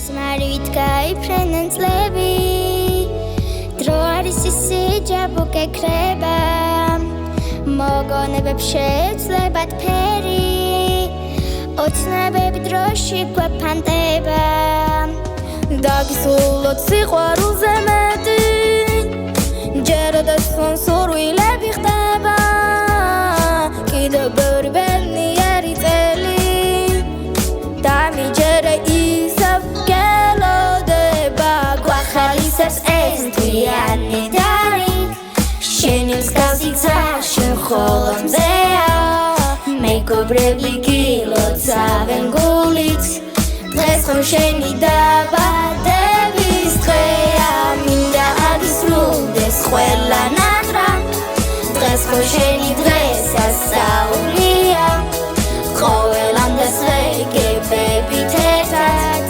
სისმარით გაიფრენენ წლები დრო არის სიჯაბო გეკრება მოგონებებს შეეძლებათ ფერი ოცნებები დროში გვეფანტება დაგისულოთ სიყვარულზე მეტი ჯეროდეს სურვილები ხდება კიდევ ბევრი ბედნიერი წელი დამიჯერე ისევ გელოდება გვახალისებს ეს მთლიანი დარი შენი მსგავსიცა შენ ხოლო მზეა მეგობრები გილოცავენ გულით დღეს ხომ შენი დაბადების დღეა მინდა აგისრულდეს ყველა ნატრა დღეს ხომ შენი დღესასწაულია ყოველამდე ღირებებით ერთად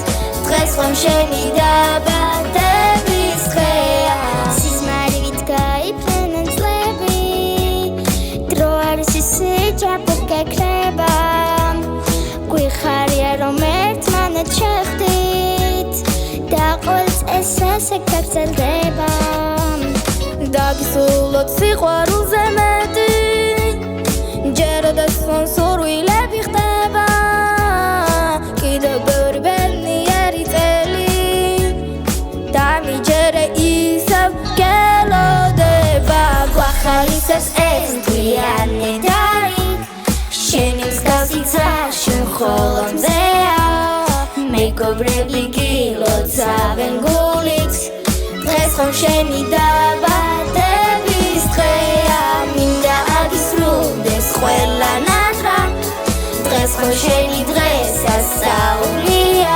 დღეს ხომ შენი დაბადების დღეა სისმარივით გაიფრენენ წლები დრო არის სიჯაბო გეკრება გვიხარია რომ ერთმანეთ შეხვდით და ყოველს ესე გაგრძელდება დაგისულოთ სიყვარულზე მეტი ჯეროდეს სურვილები ხდება კიდევ ბევრი ბედნიერი წელი დამიჯერე ისევ გელოდება გვახალისებს ეს მთლიანი დარი შენი მსგავსიცა შენ ხოლო მზეა მეგობრები გილოცავენ გულით დღეს ხომ შენი დაბადების დღეა მინდა აგისრულდეს ყველა ნატრა დღეს ხომ შენი დღესასწაულია